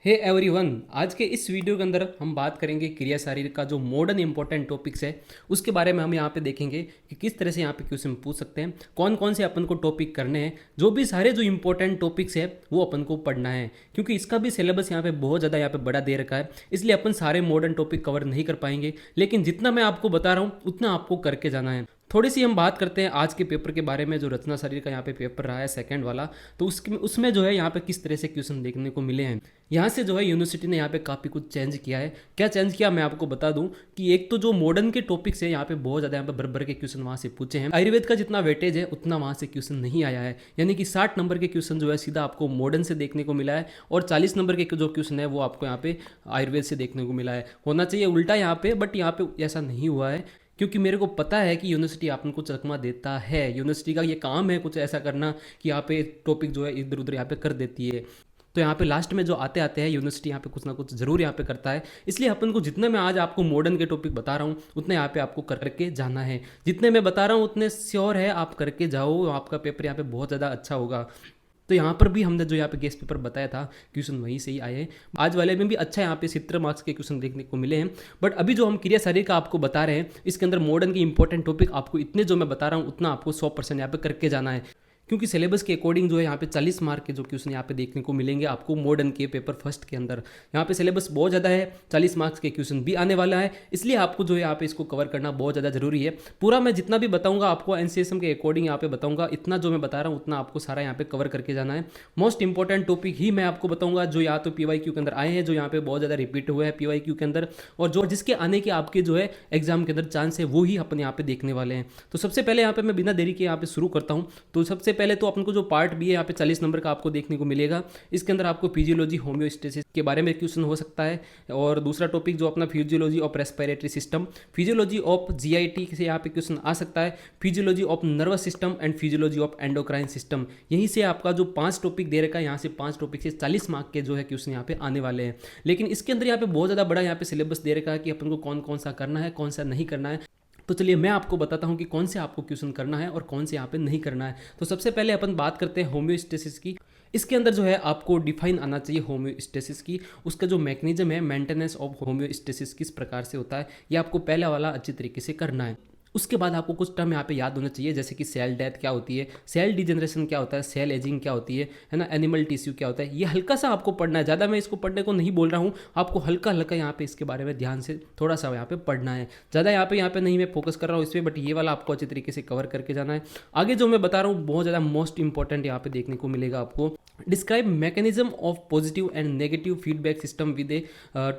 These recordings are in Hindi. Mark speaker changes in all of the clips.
Speaker 1: हे एवरीवन, आज के इस वीडियो के अंदर हम बात करेंगे क्रिया शारीरिक का जो मॉडर्न इंपॉर्टेंट टॉपिक्स है उसके बारे में हम यहाँ पे देखेंगे कि किस तरह से यहाँ पे क्वेश्चन पूछ सकते हैं, कौन कौन से अपन को टॉपिक करने हैं। जो भी सारे जो इंपॉर्टेंट टॉपिक्स है वो अपन को पढ़ना है, क्योंकि इसका भी सिलेबस यहाँ पे बहुत ज़्यादा यहाँ पे बड़ा दे रखा है, इसलिए अपन सारे मॉडर्न टॉपिक कवर नहीं कर पाएंगे। लेकिन जितना मैं आपको बता रहा हूँ उतना आपको करके जाना है। थोड़ी सी हम बात करते हैं आज के पेपर के बारे में। जो रचना शरीर का यहाँ पे पेपर रहा है सेकंड वाला, तो उसमें जो है यहाँ पे किस तरह से क्वेश्चन देखने को मिले हैं। यहाँ से जो है यूनिवर्सिटी ने यहाँ पे काफ़ी कुछ चेंज किया है। क्या चेंज किया मैं आपको बता दूं कि एक तो जो मॉडर्न के टॉपिक्स है यहाँ पे बहुत ज़्यादा यहाँ पे भर भर के क्वेश्चन वहाँ से पूछे हैं। आयुर्वेद का जितना वेटेज है उतना वहाँ से क्वेश्चन नहीं आया है, यानी कि 60 नंबर के क्वेश्चन जो है सीधा आपको मॉडर्न से देखने को मिला है, और 40 नंबर के जो क्वेश्चन है वो आपको यहाँ पे आयुर्वेद से देखने को मिला है। होना चाहिए उल्टा यहाँ पे, बट यहाँ पे ऐसा नहीं हुआ है, क्योंकि मेरे को पता है कि यूनिवर्सिटी आपन को चकमा देता है। यूनिवर्सिटी का ये काम है कुछ ऐसा करना कि यहाँ पे टॉपिक जो है इधर उधर यहाँ पे कर देती है। तो यहाँ पे लास्ट में जो आते आते हैं यूनिवर्सिटी यहाँ पे कुछ ना कुछ जरूर यहाँ पे करता है। इसलिए अपन को जितने मैं आज आपको मॉडर्न के टॉपिक बता रहा हूँ उतने यहाँ पे आपको करके जाना है। जितने मैं बता रहा हूँ उतने श्योर है आप करके जाओ, आपका पेपर यहाँ पे बहुत ज़्यादा अच्छा होगा। तो यहाँ पर भी हमने जो यहाँ पे गेस्ट पेपर बताया था क्वेश्चन वहीं से ही आए हैं। आज वाले में भी अच्छा यहाँ पे 70 मार्क्स के क्वेश्चन देखने को मिले हैं। बट अभी जो हम क्रिया शरीर का आपको बता रहे हैं इसके अंदर मॉडर्न की इंपॉर्टेंट टॉपिक आपको इतने जो मैं बता रहा हूँ उतना आपको 100% यहाँ पे करके जाना है, क्योंकि सिलेबस के अकॉर्डिंग जो है यहाँ पे 40 मार्क के जो क्वेश्चन यहाँ पे देखने को मिलेंगे आपको मॉडर्न के पेपर फर्स्ट के अंदर। यहाँ पे सिलेबस बहुत ज़्यादा है, 40 मार्क्स के क्वेश्चन भी आने वाला है, इसलिए आपको जो है यहाँ पे इसको कवर करना बहुत ज़्यादा जरूरी है। पूरा मैं जितना भी बताऊँगा आपको एनसीएसएम के अकॉर्डिंग यहाँ पे बताऊँगा, इतना जो मैं बता रहा हूँ उतना आपको सारा यहाँ पे कवर करके जाना है। मोस्ट इंपॉर्टेंट टॉपिक ही मैं आपको बताऊँगा जो या तो PYQ के अंदर आए हैं, जो यहाँ पे बहुत ज़्यादा रिपीट हुए हैं PYQ के अंदर, और जो जिसके आने के आपके जो है एग्जाम के अंदर चांस है वो ही अपन यहाँ पे देखने वाले हैं। तो सबसे पहले यहाँ पे मैं बिना देरी के यहाँ पे शुरू करता हूँ। तो सबसे पहले तो अपन को जो पार्ट भी है यहाँ पे 40 नंबर का आपको देखने को मिलेगा। इसके अंदर आपको फिजियोलॉजी होम्योस्टेसिस के बारे में क्वेश्चन हो सकता है, और दूसरा टॉपिक जो अपना physiology of respiratory system, physiology of GIT से यहाँ पे क्वेश्चन आ सकता है, physiology of nervous system and physiology of endocrine system. यहीं से आपका जो 5 टॉपिक दे रखा है, यहाँ से 5 टॉपिक से 40 मार्क के जो है क्वेश्चन यहाँ पे आने वाले हैं। लेकिन इसके अंदर यहाँ पे बहुत ज़्यादा बड़ा यहाँ पे सिलेबस दे रखा है कि अपन को कौन कौन सा करना है कौन सा नहीं करना है। तो चलिए मैं आपको बताता हूँ कि कौन से आपको क्वेश्चन करना है और कौन से यहाँ पे नहीं करना है। तो सबसे पहले अपन बात करते हैं होम्योस्टेसिस की। इसके अंदर जो है आपको डिफाइन आना चाहिए होम्योस्टेसिस की, उसका जो मैकेनिज्म है मेंटेनेंस ऑफ होम्योस्टेसिस किस प्रकार से होता है, ये आपको पहला वाला अच्छी तरीके से करना है। उसके बाद आपको कुछ टर्म यहाँ पे याद होना चाहिए, जैसे कि सेल डेथ क्या होती है, सेल डिजेनरेशन क्या होता है, सेल एजिंग क्या होती है ना, एनिमल टिश्यू क्या होता है। ये हल्का सा आपको पढ़ना है, ज़्यादा मैं इसको पढ़ने को नहीं बोल रहा हूँ, आपको हल्का हल्का यहाँ पे इसके बारे में ध्यान से थोड़ा सा यहाँ पे पढ़ना है। ज़्यादा यहाँ पे नहीं मैं फोकस कर रहा हूँ इस पर, बट ये वाला आपको अच्छे तरीके से कवर करके जाना है। आगे जो मैं बता रहा हूँ बहुत ज़्यादा मोस्ट इंपॉर्टेंट यहाँ पे देखने को मिलेगा आपको। Describe mechanism of positive and negative feedback system with a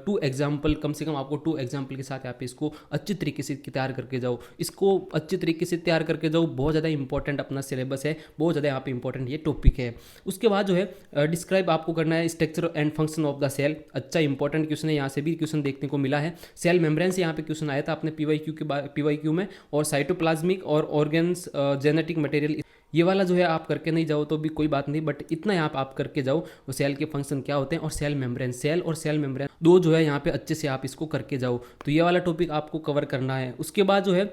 Speaker 1: 2 example. कम से कम आपको 2 एग्जाम्पल के साथ यहाँ पे इसको अच्छी तरीके से तैयार करके जाओ, इसको अच्छी तरीके से तैयार करके जाओ। बहुत ज़्यादा इंपॉर्टेंट अपना सिलेबस है, बहुत ज़्यादा यहाँ पे इंपॉर्टेंट ये टॉपिक है। उसके बाद जो है डिस्क्राइब आपको करना है structure and function of the cell. अच्छा इंपॉर्टेंट क्वेश्चन है, यहाँ से भी क्वेश्चन देखने को मिला है। सेल मेम्ब्रेन से यहाँ पे क्वेश्चन आया था अपने PYQ में, और साइटोप्लाज्मिक और ऑर्गेन्स जेनेटिक मटेरियल, ये वाला जो है आप करके नहीं जाओ तो भी कोई बात नहीं, बट इतना यहाँ आप करके जाओ वो सेल के फंक्शन क्या होते हैं, और सेल मेम्ब्रेन, सेल और सेल मेम्ब्रेन दो जो है यहाँ पे अच्छे से आप इसको करके जाओ। तो ये वाला टॉपिक आपको कवर करना है। उसके बाद जो है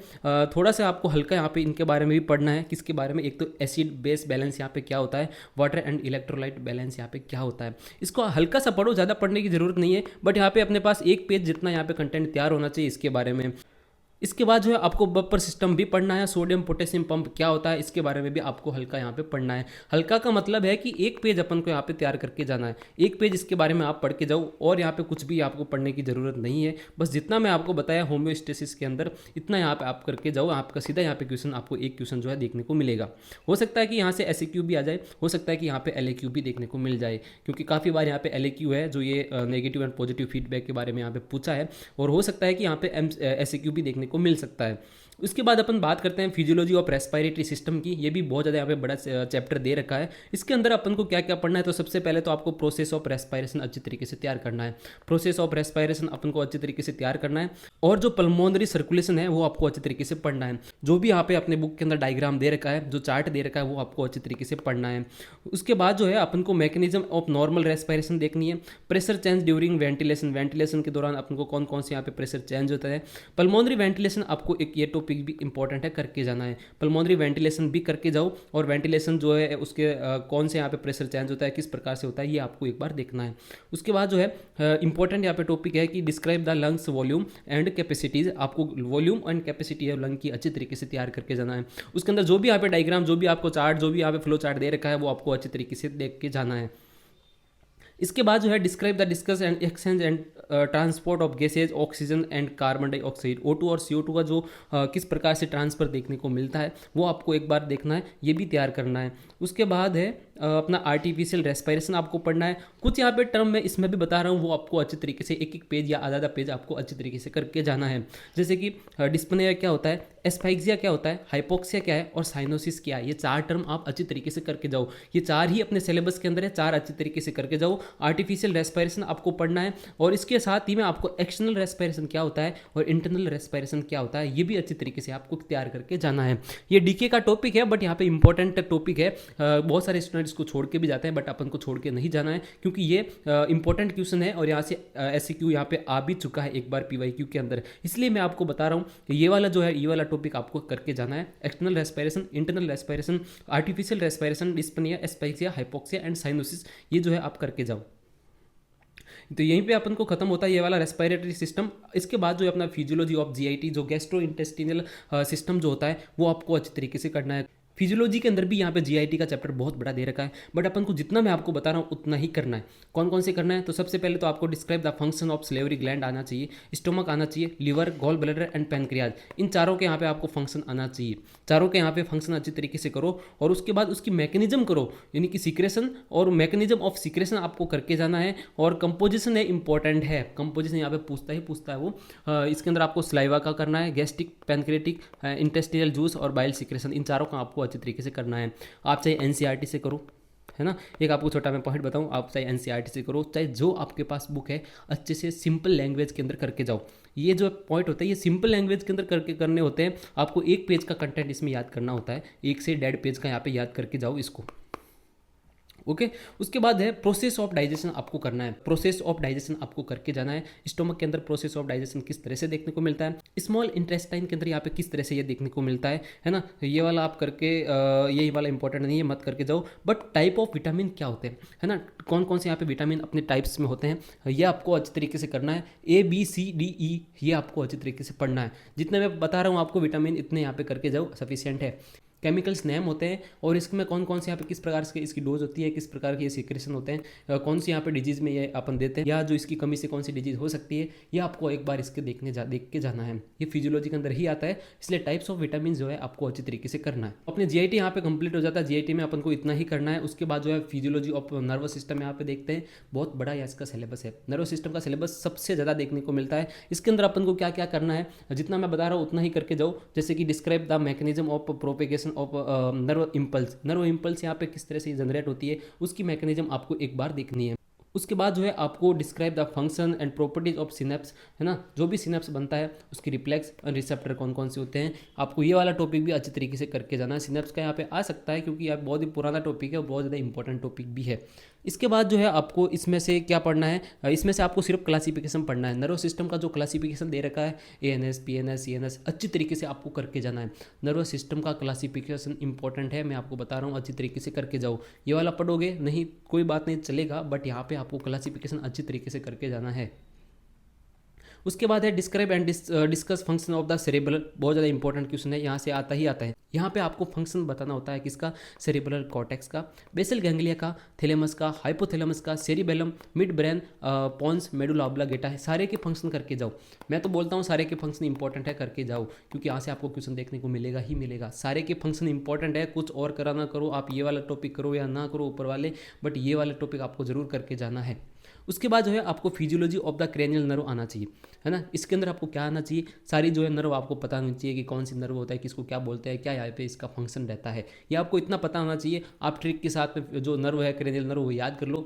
Speaker 1: थोड़ा सा आपको हल्का यहाँ पे इनके बारे में भी पढ़ना है। किसके बारे में, एक तो एसिड बेस बैलेंस यहाँ पे क्या होता है, वाटर एंड इलेक्ट्रोलाइट बैलेंस यहाँ पे क्या होता है। इसको हल्का सा पढ़ो, ज़्यादा पढ़ने की जरूरत नहीं है, बट यहाँ पे अपने पास 1 पेज जितना यहाँ पे कंटेंट तैयार होना चाहिए इसके बारे में। इसके बाद जो है आपको बफर सिस्टम भी पढ़ना है, सोडियम पोटेशियम पंप क्या होता है इसके बारे में भी आपको हल्का यहाँ पे पढ़ना है। हल्का का मतलब है कि 1 पेज अपन को यहाँ पे तैयार करके जाना है, 1 पेज इसके बारे में आप पढ़ के जाओ, और यहाँ पे कुछ भी आपको पढ़ने की ज़रूरत नहीं है। बस जितना मैं आपको बताया होम्योस्टेसिस के अंदर इतना यहाँ पे आप करके जाओ, आपका सीधा यहाँ पे क्वेश्चन आपको 1 क्वेश्चन जो है देखने को मिलेगा। हो सकता है कि यहाँ से SAQ भी आ जाए, हो सकता है कि यहाँ पे LAQ भी देखने को मिल जाए, क्योंकि काफ़ी बार यहाँ पे LAQ है जो ये नेगेटिव एंड पॉजिटिव फीडबैक के बारे में यहाँ पे पूछा है, और हो सकता है कि यहाँ पे SAQ भी देखने को मिल सकता है। उसके बाद अपन बात करते हैं फिजियोलॉजी ऑफ रेस्पिरेटरी सिस्टम की। ये भी बहुत ज़्यादा यहाँ पे बड़ा चैप्टर दे रखा है। इसके अंदर अपन को क्या क्या पढ़ना है, तो सबसे पहले तो आपको प्रोसेस ऑफ रेस्पिरेशन अच्छी तरीके से तैयार करना है। प्रोसेस ऑफ रेस्पिरेशन अपन को अच्छी तरीके से तैयार करना है, और जो पल्मोनरी सर्कुलेशन है वो आपको अच्छी तरीके से पढ़ना है। जो भी यहाँ पे अपने बुक के अंदर डायग्राम दे रखा है, जो चार्ट दे रखा है, वो आपको अच्छी तरीके से पढ़ना है। उसके बाद जो है अपन को मैकेनिज्म ऑफ नॉर्मल रेस्पिरेशन देखनी है। Pressure change during ventilation, ventilation के दौरान अपन को कौन कौन से यहाँ पे प्रेशर चेंज होता है। पल्मोनरी वेंटिलेशन आपको एक ये टॉपिक भी इंपॉर्टेंट है, करके जाना है। पल्मोनरी वेंटिलेशन भी करके जाओ, और वेंटिलेशन जो है उसके कौन से यहाँ पे प्रेशर चेंज होता है, किस प्रकार से होता है, ये आपको एक बार देखना है। उसके बाद जो है इंपॉर्टेंट यहाँ पे टॉपिक है कि describe the lungs volume and capacities. आपको वॉल्यूम एंड कैपेसिटी है लंग की अच्छी तरीके से तैयार करके जाना है। उसके अंदर जो भी यहाँ पे डायग्राम, जो भी आपको चार्ट, जो भी यहाँ पे फ्लो चार्ट दे रखा है, वो आपको अच्छी तरीके से देख के जाना है। इसके बाद जो है describe the discuss and exchange and transport of gases, oxygen and carbon dioxide, O2 और CO2 का जो किस प्रकार से ट्रांसफर देखने को मिलता है, वो आपको एक बार देखना है, ये भी तैयार करना है। उसके बाद है अपना आर्टिफिशियल रेस्पिरेशन आपको पढ़ना है। कुछ यहाँ पे टर्म मैं इसमें भी बता रहा हूँ, वो आपको अच्छे तरीके से एक एक पेज या आधा आधा पेज आपको अच्छे तरीके से करके जाना है। जैसे कि डिस्पनिया क्या होता है, एस्फाइक्सिया क्या होता है, हाइपोक्सिया क्या है, और साइनोसिस क्या है। ये चार टर्म आप अच्छी तरीके से करके जाओ। ये चार ही अपने सिलेबस के अंदर है, चार अच्छी तरीके से करके जाओ। आर्टिफिशियल रेस्पिरेशन आपको पढ़ना है, और इसके साथ ही में आपको एक्सटर्नल रेस्पिरेशन क्या होता है और इंटरनल रेस्पिरेशन क्या होता है, ये भी अच्छी तरीके से आपको तैयार करके जाना है। ये डीके का टॉपिक है, बट यहाँ पे इंपॉर्टेंट टॉपिक है। बहुत सारे स्टूडेंट इसको छोड़ के भी जाते हैं, बट अपन को छोड़ के नहीं जाना है, क्योंकि ये इंपॉर्टेंट क्वेश्चन है, और यहाँ से SQ यहाँ पे आ भी चुका है एक बार PYQ के अंदर। इसलिए मैं आपको बता रहा हूँ कि ये वाला जो है, ये वाला टॉपिक आपको करके जाना है। External respiration, internal respiration, artificial respiration, dyspnoea, asphyxia, hypoxia and cyanosis, ये जो है आप करके जाओ। तो यहीं पे अपन को खत्म होता है ये वाला रेस्पिरेटरी सिस्टम। इसके बाद जो है अपना फिजियोलॉजी ऑफ GIT, जो गैस्ट्रो इंटेस्टिनल सिस्टम जो होता है, वो आपको अच्छी तरीके से करना है। फिजियोलॉजी के अंदर भी यहाँ पे GIT का चैप्टर बहुत बड़ा दे रखा है, बट अपन को जितना मैं आपको बता रहा हूँ उतना ही करना है। कौन कौन से करना है, तो सबसे पहले तो आपको describe the function of salivary gland आना चाहिए, स्टोमक आना चाहिए, liver, gall bladder and pancreas, इन चारों के यहाँ पे आपको फंक्शन आना चाहिए। चारों के यहाँ पे फंक्शन अच्छी तरीके से करो, और उसके बाद उसकी मैकेनिज्म करो, यानी कि सीक्रेशन और मैकेनिज्म ऑफ सीक्रेशन आपको करके जाना है। और कंपोजिशन है, इंपॉर्टेंट है, कंपोजिशन यहाँ पे पूछता है वो। इसके अंदर आपको स्लाइवा का करना है, गैस्ट्रिक, पैनक्रेटिक, इंटेस्टिनल जूस और बाइल सीक्रेशन, इन चारों का आपको अच्छी तरीके से करना है। आप चाहे NCERT से करो, है ना। एक आपको छोटा मैं पॉइंट बताऊं, आप चाहे NCERT से करो, चाहे जो आपके पास बुक है, अच्छे से सिंपल लैंग्वेज के अंदर करके जाओ। ये जो पॉइंट होता है, ये सिंपल लैंग्वेज के अंदर करके करने होते हैं। आपको एक पेज का कंटेंट इसमें याद करना होता है, 1 से 1.5 पेज का यहाँ पे याद करके जाओ इसको। ओके उसके बाद है प्रोसेस ऑफ डाइजेशन आपको करना है। प्रोसेस ऑफ डाइजेशन आपको करके जाना है। स्टोमक के अंदर प्रोसेस ऑफ डाइजेशन किस तरह से देखने को मिलता है, स्मॉल इंटेस्टाइन के अंदर यहाँ पे किस तरह से ये देखने को मिलता है ना। ये वाला आप करके ये वाला इंपॉर्टेंट नहीं है, मत करके जाओ। बट टाइप ऑफ विटामिन क्या होते हैं, है ना, कौन कौन से यहाँ पे विटामिन अपने टाइप्स में होते हैं, ये आपको अच्छी तरीके से करना है। ABCDE ये आपको अच्छी तरीके से पढ़ना है। जितने मैं बता रहा हूँ आपको विटामिन, इतने यहाँ पे करके जाओ, सफिशियंट है। केमिकल्स नेम होते हैं, और इसमें कौन कौन से यहाँ पे किस प्रकार से इसकी डोज होती है, किस प्रकार के ये सीक्रेशन होते हैं, कौन सी यहाँ पे डिजीज़ में ये अपन देते हैं, या जो इसकी कमी से कौन सी डिजीज़ हो सकती है, ये आपको एक बार इसके देख के जाना है। ये फिजियोलॉजी के अंदर ही आता है, इसलिए टाइप्स ऑफ विटामिन जो है आपको अच्छी तरीके से करना है। अपने GIT यहाँ पे कंप्लीट हो जाता है। GIT में अपन को इतना ही करना है। उसके बाद जो है फिजियोलॉजी ऑफ नर्वस सिस्टम यहाँ पे देखते हैं, बहुत बड़ा या इसका सिलेबस है। नर्वस सिस्टम का सिलेबस सबसे ज़्यादा देखने को मिलता है। इसके अंदर अपन को क्या क्या करना है, जितना मैं बता रहा हूँ उतना ही करके जाओ। जैसे कि describe the mechanism of propagation of nerve impulse यहाँ पे किस तरह से जनरेट होती है, उसकी मैकेनिज्म आपको एक बार देखनी है। उसके बाद जो है आपको describe the function and properties of synapse, है ना, जो भी सिनेप्स बनता है उसकी रिफ्लेक्स और रिसेप्टर कौन कौन से होते हैं, आपको ये वाला टॉपिक भी अच्छी तरीके से करके जाना है। सिनेप्स का यहाँ पे आ सकता है, क्योंकि यह बहुत ही पुराना टॉपिक है और बहुत ज़्यादा इंपॉर्टेंट टॉपिक भी है। इसके बाद जो है आपको इसमें से क्या पढ़ना है, इसमें से आपको सिर्फ क्लासिफिकेशन पढ़ना है। नर्वस सिस्टम का जो क्लासिफिकेशन दे रखा है, ANS, PNS, CNS, अच्छी तरीके से आपको करके जाना है। नर्वस सिस्टम का क्लासिफिकेशन इंपॉर्टेंट है, मैं आपको बता रहा हूँ, अच्छी तरीके से करके जाओ। ये वाला पढ़ोगे नहीं कोई बात नहीं, चलेगा, बट यहाँ पे आपको क्लासिफिकेशन अच्छी तरीके से करके जाना है। उसके बाद है describe and discuss function of the cerebral, बहुत ज़्यादा इंपॉर्टेंट क्वेश्चन है, यहाँ से आता ही आता है। यहाँ पे आपको फंक्शन बताना होता है किसका, सेरेब्रल कॉर्टेक्स का, बेसल गैंग्लिया का, थैलेमस का, हाइपोथैलेमस का, cerebellum, mid brain, pons, medulla oblongata है, सारे के फंक्शन करके जाओ। मैं तो बोलता हूँ सारे के फंक्शन इंपॉर्टेंट है, करके जाओ, क्योंकि यहाँ से आपको क्वेश्चन देखने को मिलेगा ही मिलेगा। सारे के फंक्शन इंपॉर्टेंट है, कुछ और करा ना करो, आप ये वाला टॉपिक करो या ना करो ऊपर वाले, बट ये वाला टॉपिक आपको जरूर करके जाना है। उसके बाद जो है आपको physiology of the cranial nerve आना चाहिए, है ना। इसके अंदर आपको क्या आना चाहिए, सारी जो है नर्व आपको पता होनी चाहिए कि कौन सी नर्व होता है, किसको क्या बोलते हैं, क्या यहाँ पे इसका फंक्शन रहता है, ये आपको इतना पता होना चाहिए। आप ट्रिक के साथ में जो नर्व है क्रेनियल नर्व वो याद कर लो,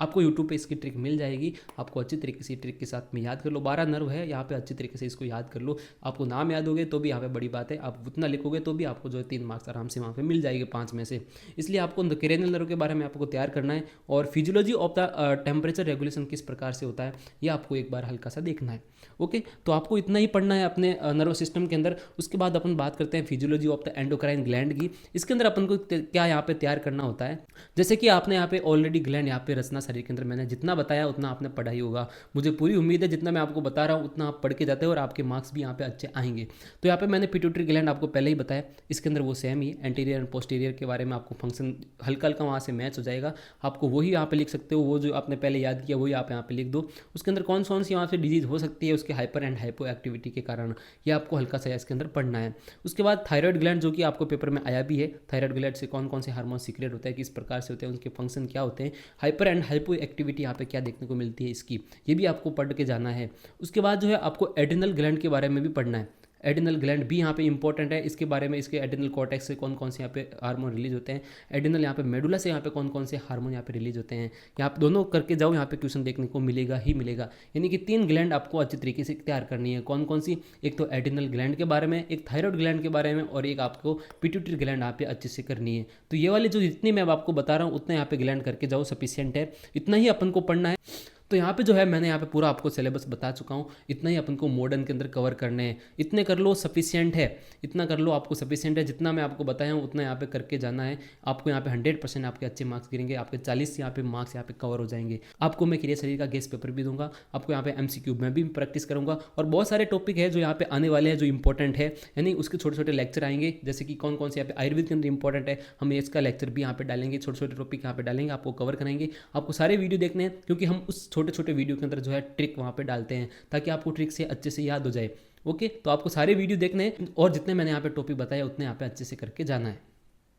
Speaker 1: आपको यूट्यूब पे इसकी ट्रिक मिल जाएगी। आपको अच्छी तरीके से ट्रिक के साथ में याद कर लो। 12 नर्व है यहाँ पे, अच्छी तरीके से इसको याद कर लो। आपको नाम याद हो गए तो भी यहाँ पे बड़ी बात है, आप उतना लिखोगे तो भी आपको जो है 3 मार्क्स आराम से वहाँ पे मिल जाएंगे 5 में से। इसलिए आपको क्रेनियल नर्व के बारे में आपको तैयार करना है, और physiology of the temperature regulation किस प्रकार से होता है ये आपको एक बार हल्का सा देखना है। ओके, तो आपको इतना ही पढ़ना है अपने नर्व सिस्टम के अंदर। उसके बाद अपन बात करते हैं physiology of the endocrine gland की। इसके अंदर अपन को क्या यहाँ पे तैयार करना होता है, जैसे कि आपने यहाँ पे ऑलरेडी ग्लैंड यहाँ पे रचना शरीर के अंदर मैंने जितना बताया उतना आपने पढ़ा ही होगा। मुझे पूरी उम्मीद है जितना मैं आपको बता रहा हूँ उतना आप पढ़ के जाते हो और आपके मार्क्स भी यहाँ पे अच्छे आएंगे। तो यहाँ पे मैंने पिट्यूटरी ग्लैंड आपको पहले ही बताया, इसके अंदर वो same he anterior and posterior के बारे में आपको फंक्शन हल्का हल्का वहाँ से मैच हो जाएगा। आपको वही यहाँ पे लिख सकते हो, वो जो आपने पहले याद किया वही आप यहाँ पे लिख दो। उसके अंदर कौन कौन सी वहाँ से डिजीज हो सकती है उसके हाइपर एंड हाइपो एक्टिविटी के कारण, ये आपको हल्का सा इसके अंदर पढ़ना है। उसके बाद थायराइड ग्लैंड जो कि आपको पेपर में आया भी है, थायराइड ग्लैंड से कौन कौन से हार्मोन सीक्रेट होता है, किस प्रकार से होते हैं, उनके फंक्शन क्या होते हैं, हाइपर एंड हाइपो एक्टिविटी यहाँ पे क्या देखने को मिलती है इसकी, ये भी आपको पढ़ के जाना है। उसके बाद जो है आपको एड्रिनल ग्लैंड के बारे में भी पढ़ना है। एड्रिनल ग्लैंड भी यहाँ पे इंपॉर्टेंट है, इसके बारे में इसके एड्रिनल कॉर्टेक्स से कौन कौन से यहाँ पे हार्मोन रिलीज होते हैं, एड्रिनल यहाँ पे मेडुला से यहाँ पे कौन कौन से हार्मोन यहाँ पे रिलीज होते हैं, यहाँ पे दोनों करके जाओ, यहाँ पे क्वेश्चन देखने को मिलेगा ही मिलेगा। यानी कि 3 ग्लैंड आपको अच्छी तरीके से तैयार करनी है। कौन कौन सी, एक तो एड्रिनल ग्लैंड के बारे में, एक थायराइड ग्लैंड के बारे में, और एक आपको पिट्यूटरी ग्लैंड यहाँ पे अच्छे से करनी है। तो ये वाले जो जितनी मैं आपको बता रहा हूँ उतना यहाँ पे ग्लैंड करके जाओ, सफिशियंट है, इतना ही अपन को पढ़ना है। तो यहाँ पे जो है मैंने यहाँ पे पूरा आपको सिलेबस बता चुका हूँ, इतना ही अपन को मॉडर्न के अंदर कवर करने हैं। इतने कर लो सफिशिएंट है, इतना कर लो आपको सफिशिएंट है, जितना मैं आपको बताया हूँ उतना यहाँ पे करके जाना है। आपको यहाँ पे 100% आपके अच्छे मार्क्स गिरेंगे, आपके 40 यहाँ पे मार्क्स यहाँ पे कवर हो जाएंगे। आपको मैं क्रिया शरीर का गेस्ट पेपर भी दूंगा, आपको यहाँ पे MCQ में भी प्रैक्टिस करूँगा, और बहुत सारे टॉपिक है जो यहाँ पे आने वाले हैं जो इंपॉर्टेंट है, यानी उसके छोटे छोटे लेक्चर आएंगे। जैसे कि कौन कौन से यहाँ पे आयुर्वेद के अंदर इंपॉर्टेंट है, हम इसका लेक्चर भी यहाँ पे डालेंगे, छोटे छोटे टॉपिक यहाँ पे डालेंगे, आपको कवर कराएंगे। आपको सारे वीडियो देखने हैं क्योंकि हम उस छोटे छोटे वीडियो के अंदर जो है ट्रिक वहाँ पे डालते हैं ताकि आपको ट्रिक से अच्छे से याद हो जाए। ओके, तो आपको सारे वीडियो देखने हैं और जितने मैंने यहाँ पे टॉपिक बताया उतने यहाँ पे अच्छे से करके जाना है।